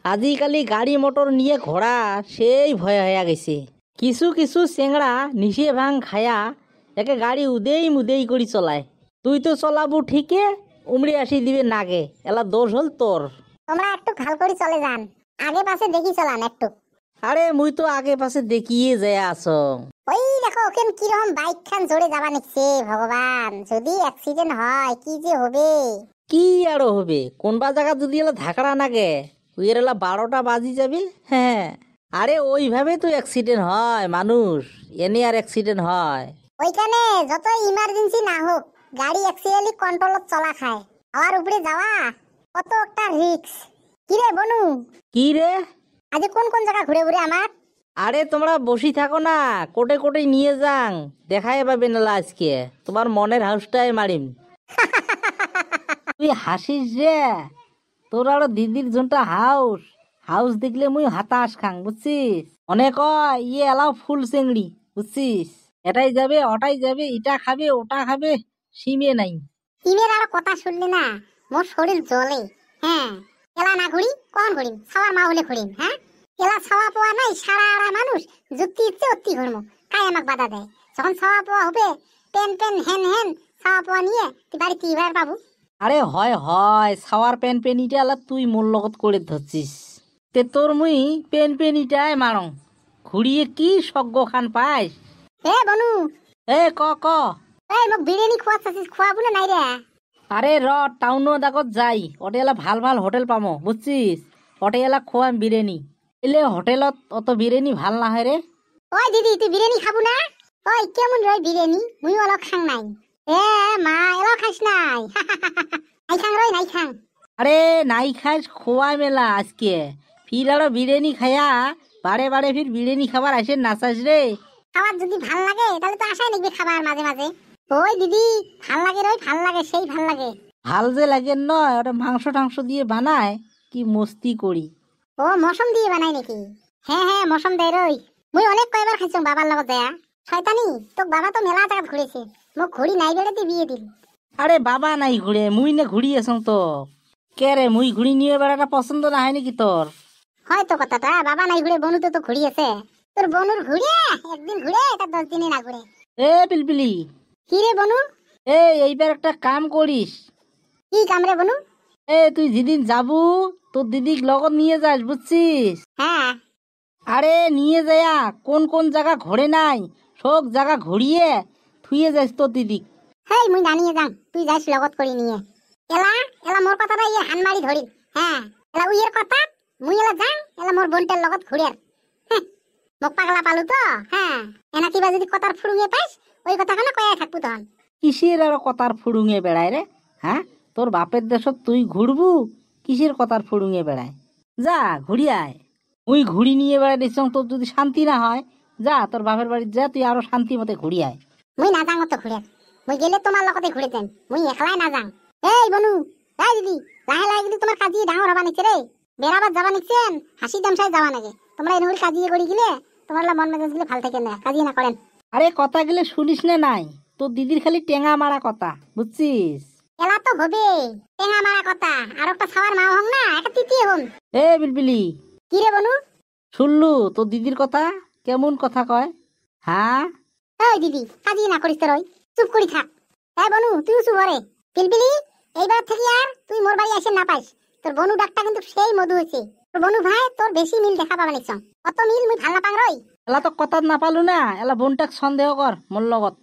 আজিকালি গাড়ি মোটর নিয়ে ঘোড়া সেই ভয় হয়ে গেছে। কিছু কিছু চেংড়া নিশে ভাং খায়া একে গাড়ি উদেই মুদেই করে চলায়। তুই তো চলাবো ঠিকে, উমড়ে আসি দিবে নাগে, এলা দোষ হল তোর। তোমরা একটু খাল করে চলে যান, আগে পাশে দেখি চলান একটু। আরে মুই তো আগে পাশে দেখিয়ে যায় আছো। ওই দেখো ওখান কিরকম বাইক খান জোরে যাবা নিচ্ছে, ভগবান যদি অ্যাক্সিডেন্ট হয় কি যে হবে। কি আরো হবে, কোনবা জায়গা যদি এলা ধাকড়া নাগে উইয়ের এলা 12টা বাজি যাবে। হ্যাঁ, আরে ওইভাবে তো অ্যাক্সিডেন্ট হয়, মানুষ এনে আর অ্যাক্সিডেন্ট হয়। ওইখানে যত ইমার্জেন্সি না হোক গাড়ি অ্যাক্সিডেন্টলি কন্ট্রোলত চলা খায়, আর উপরে যাওয়া কত একটা রিস্ক। কি রে বনু, কি রে? আজ কোন কোন জায়গা ঘুরে ঘুরে আমার? আরে তোমরা বসি থাকো না, কোটে কোটে নিয়ে যাং, দেখাই পাবে না আজকে তোমার মনের হাউসটাই মারিম। তুই হাসিস রে, তোর আরো দিদির জনটা হাউস হাউস দেখলে মুই হাতাশ খাং, বুঝছিস? অনেক ইয়ে এলাও ফুল চেংড়ি, বুঝছিস? এটাই যাবে ওটাই যাবে, এটা খাবে ওটা খাবে, সীমে নাই। ইমের আর কথা শুনলি না মোর শরীর জ্বলে। হ্যাঁ, এলা না ঘুরি কখন ঘুরিম, ছাওয়ার মা হলে ঘুরিম। হ্যাঁ, এলা ছাওয়া পাওয়া নাই, সারা আড়া মানুষ যুক্তি ইচ্ছে অতি ঘুরমু, কাই আমাক বাধা দেয়? যখন ছাওয়া পাওয়া হবে পেন পেন হেন হেন ছাওয়া পাওয়া নিয়ে তুই বাড়িতে এবার পাবো। আরে হয় হয়, সাওয়ার পেন পেনিটা আলা তুই মোর লগত করে ধরছিস, তে তোর মুই পেন পেনিটাই মারং, ঘুরিয়ে কি সজ্ঞ খান পাইস? এ বনু, এ ক ক। এই মোক বিরিয়ানি খোয়াচ্ছিস, খোয়াবো না নাই রে? আরে টাউন দাগত যাই, ওটে এলা ভাল ভাল হোটেল পামো, বুঝছিস? ওটে এলা খোয়াম বিরিয়ানি, এলে হোটেলত অত বিরিয়ানি ভাল না হয় রে। ওই দিদি তুই বিরিয়ানি খাবো না? ওই কেমন রয় বিরিয়ানি, মুই অলক খাং নাই। এ মা এলা খাইস নাই? নাই খাং রয়, নাই খাং। আরে নাই খাইস, খোয়াই মেলা আজকে, ফির আরো বিরিয়ানি খায়া বারে বারে ফির বিরিয়ানি খাবার আসে নাচাস রে। খাবার যদি ভাল লাগে তাহলে তো আশাই দেখবি খাবার মাঝে মাঝে। ওই দিদি ভাল লাগে রই, ভাল লাগে, সেই ভাল লাগে। ভাল যে লাগে নয়, ওটা মাংস টাংস দিয়ে বানায়, কি মস্তি করি। ও মৌসুম দিয়ে বানাই নাকি? হ্যাঁ হ্যাঁ মৌসুম দেয় রই, মুই অনেক কয়বার খাইছো বাবার লগত দেয়া। শয়তানি তোক বাবা তো মেলা জায়গা ঘুরেছে, মোক ঘুরি নাই বেড়াতে বিয়ে দিল। আরে বাবা নাই ঘুরে, মুই না ঘুরি আছো তো। কে রে, মুই ঘুরি নিয়ে বেড়াটা পছন্দ না হয় নাকি তোর? হয়তো কথাটা, বাবা নাই ঘুরে বনু তো ঘুরিয়েছে। তোর বনুর ঘুরে একদিন ঘুরে এটা 10 দিনে না ঘুরে। এ পিলপিলি, কি রে বনু? এইবার একটা কাম করিস। কি কাম রে বনু? তুই যেদিন যাবু তোর দিদিক লগত নিয়ে যাস, বুঝছিস? হ্যাঁ। আরে নিয়ে যায়া কোন কোন জায়গা ঘোরে নাই সব জায়গা ঘুরিয়ে থুয়ে যাস তোর দিদিক। হেই মুই জানিয়ে যাম, তুই যাইস লগত করে নিয়ে। এলা এলা মোর কথাটা ইয়ে হানমারি ধরি। হ্যাঁ, এলা উইয়ের কথা মুই এলা যাং, এলা মোর বোনটার লগত ঘুরে। মোক পাগলা পালু তো। হ্যাঁ, এনা কিবা যদি কথার ফুড়ুঙে পাইস ওই কথা খানা কয়ে থাকবো তখন। কিসের আর কথার ফুড়ুঙে বেড়ায় রে? হ্যাঁ, তোর বাপের দেশত তুই ঘুরবু, কিসের কথার ফুড়ুঙে বেড়ায়? যা ঘুরি আয়, মুই ঘুরি নিয়ে বেড়াই দিচ্ছ, তোর যদি শান্তি না হয় যা তোর বাপের বাড়ি যা, তুই আরো শান্তি মতে ঘুরি আয়। মুই না যাং তো ঘুরে, মুই গেলে তোমার লগতে ঘুরে যাম, মুই একলাই না যাং। এই বনু, এই দিদি, লাহে লাহে কিন্তু তোমার কাজিয়ে ডাঙর হবা নিচ্ছে রে। বেড়াবার যাবা নিচ্ছেন, হাসি তামসায় যাওয়া নাকি? তোমরা এনুগুলি কাজিয়ে করি গেলে তোমার মন মেজাজ গুলো ভাল থাকে না, কাজিয়ে না করেন। আরে কথা গেলে শুনিস না নাই, তোর দিদির খালি টেঙা মারা কথা, বুঝছিস? এলা তো হবে টেঙা মারা কথা, আর একটা খাওয়ার মা হং না, একটা তৃতীয় হন। এ বিলবিলি, কি রে বনু? শুনলু তোর দিদির কথা কেমন কথা কয়? হ্যাঁ, ওই দিদি কাজিয়ে না করিস, তোর চুপ করি থাক। হ্যাঁ বনু তুই চুপ করে। পিলপিলি, এইবার থেকে আর তুই মোর বাড়ি এসে না পাইস। তোর বনু ডাকটা কিন্তু সেই মধু হয়েছে। তোর বনু ভাই তোর বেশি মিল দেখা পাবা নিচ্ছ, অত মিল মুই ভাল না পাং রই। এলা তো কথা না পালু না, এলা বোনটাক সন্দেহ কর মোর লগত।